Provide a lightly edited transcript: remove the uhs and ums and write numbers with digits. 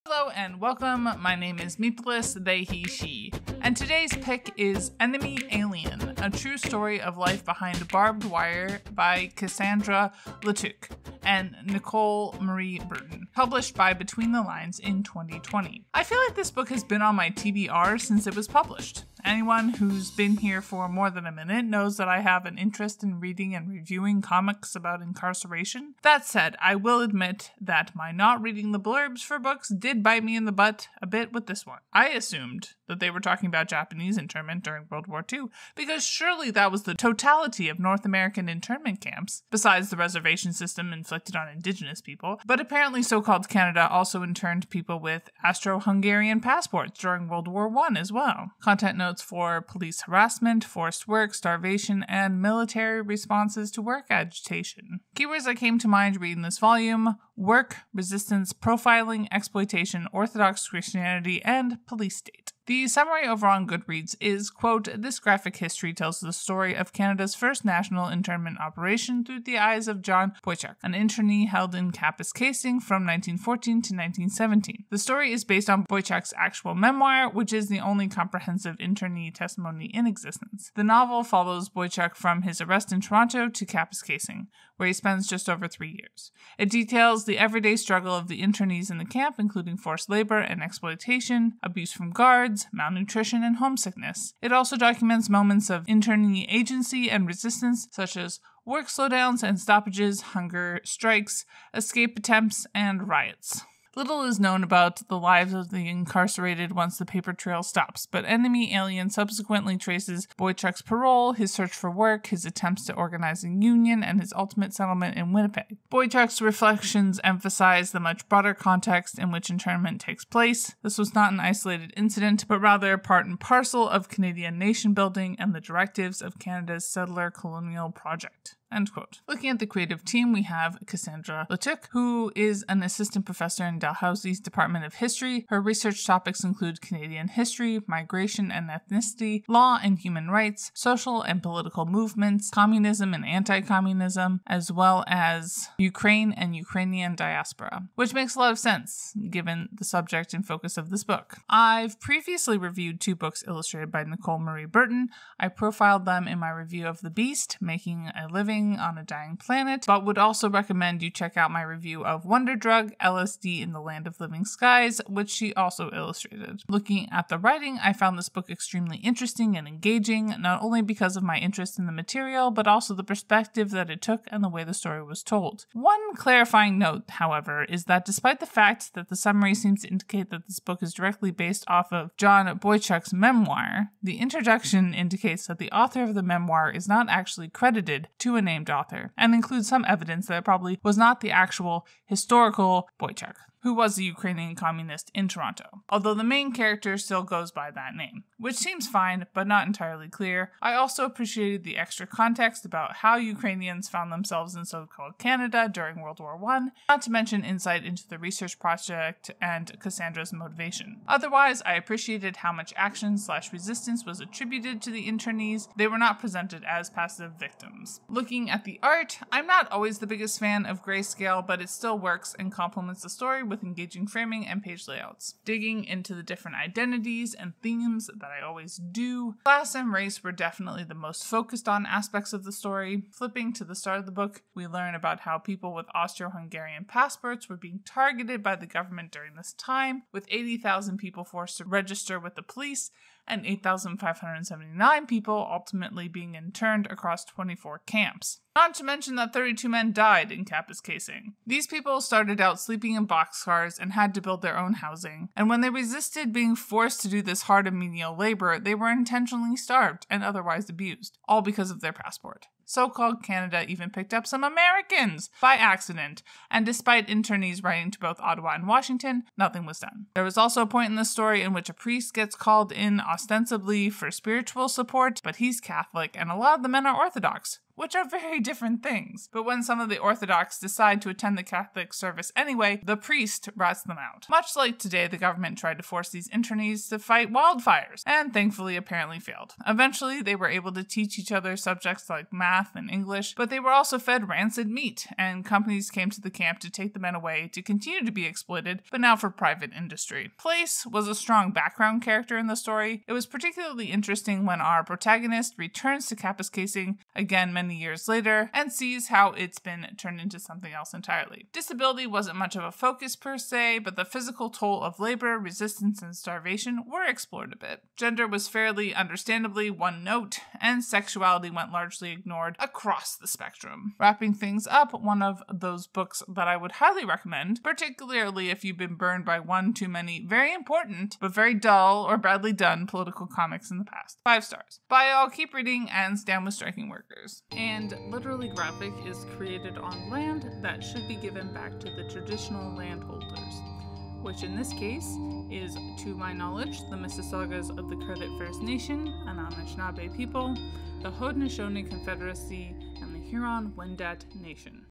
Hello and welcome. My name is Meepless, they, he, she. And today's pick is Enemy Alien, a true story of life behind Barbed Wire by Kassandra Luciuk and Nicole Marie Burton, published by Between the Lines in 2020. I feel like this book has been on my TBR since it was published. Anyone who's been here for more than a minute knows that I have an interest in reading and reviewing comics about incarceration. That said, I will admit that my not reading the blurbs for books did bite me in the butt a bit with this one. I assumed that they were talking about Japanese internment during World War II, because surely that was the totality of North American internment camps, besides the reservation system inflicted on indigenous people. But apparently so-called Canada also interned people with Austro-Hungarian passports during World War I as well. Content notes for police harassment, forced work, starvation, and military responses to work agitation. Keywords that came to mind reading this volume: work, resistance, profiling, exploitation, Orthodox Christianity, and police state. The summary over on Goodreads is, quote, "This graphic history tells the story of Canada's first national internment operation through the eyes of John Boychuk, an internee held in Kapuskasing from 1914 to 1917. The story is based on Boychuk's actual memoir, which is the only comprehensive internee testimony in existence. The novel follows Boychuk from his arrest in Toronto to Kapuskasing, where he spends just over 3 years. It details the everyday struggle of the internees in the camp, including forced labor and exploitation, abuse from guards, malnutrition, and homesickness. It also documents moments of internee agency and resistance, such as work slowdowns and stoppages, hunger strikes, escape attempts, and riots. Little is known about the lives of the incarcerated once the paper trail stops, but Enemy Alien subsequently traces Boychuk's parole, his search for work, his attempts to organize a union, and his ultimate settlement in Winnipeg. Boychuk's reflections emphasize the much broader context in which internment takes place. This was not an isolated incident, but rather part and parcel of Canadian nation building and the directives of Canada's settler colonial project." End quote. Looking at the creative team, we have Kassandra Luciuk, who is an assistant professor in Dalhousie's Department of History. Her research topics include Canadian history, migration and ethnicity, law and human rights, social and political movements, communism and anti-communism, as well as Ukraine and Ukrainian diaspora, which makes a lot of sense given the subject and focus of this book. I've previously reviewed 2 books illustrated by Nicole Marie Burton. I profiled them in my review of The Beast, Making a Living on a Dying Planet, but would also recommend you check out my review of Wonder Drug, LSD in the Land of Living Skies, which she also illustrated. Looking at the writing, I found this book extremely interesting and engaging, not only because of my interest in the material, but also the perspective that it took and the way the story was told. One clarifying note, however, is that despite the fact that the summary seems to indicate that this book is directly based off of John Boychuk's memoir, the introduction indicates that the author of the memoir is not actually credited to a named author, and includes some evidence that it probably was not the actual historical Boychuk, who was a Ukrainian communist in Toronto, although the main character still goes by that name, which seems fine, but not entirely clear. I also appreciated the extra context about how Ukrainians found themselves in so-called Canada during World War I, not to mention insight into the research project and Kassandra's motivation. Otherwise, I appreciated how much action/resistance was attributed to the internees. They were not presented as passive victims. Looking at the art, I'm not always the biggest fan of grayscale, but it still works and complements the story with engaging framing and page layouts. Digging into the different identities and themes that I always do, class and race were definitely the most focused on aspects of the story. Flipping to the start of the book, we learn about how people with Austro-Hungarian passports were being targeted by the government during this time, with 80,000 people forced to register with the police and 8,579 people ultimately being interned across 24 camps. Not to mention that 32 men died in Kapuskasing. These people started out sleeping in boxcars and had to build their own housing, and when they resisted being forced to do this hard and menial labor, they were intentionally starved and otherwise abused, all because of their passport. So-called Canada even picked up some Americans by accident, and despite internees writing to both Ottawa and Washington, nothing was done. There was also a point in the story in which a priest gets called in ostensibly for spiritual support, but he's Catholic and a lot of the men are Orthodox. which are very different things. But when some of the Orthodox decide to attend the Catholic service anyway, the priest rats them out. Much like today, the government tried to force these internees to fight wildfires, and thankfully apparently failed. Eventually, they were able to teach each other subjects like math and English, but they were also fed rancid meat, and companies came to the camp to take the men away to continue to be exploited, but now for private industry. Place was a strong background character in the story. It was particularly interesting when our protagonist returns to Kapuskasing again many years later and sees how it's been turned into something else entirely. Disability wasn't much of a focus per se, but the physical toll of labor, resistance, and starvation were explored a bit. Gender was fairly understandably one note, and sexuality went largely ignored across the spectrum. Wrapping things up, one of those books that I would highly recommend, particularly if you've been burned by one too many very important but very dull or badly done political comics in the past. 5 stars. Bye all, keep reading, and stand with striking workers. And Literally Graphic is created on land that should be given back to the traditional landholders, which in this case is, to my knowledge, the Mississaugas of the Credit First Nation, Anishinaabe people, the Haudenosaunee Confederacy, and the Huron-Wendat Nation.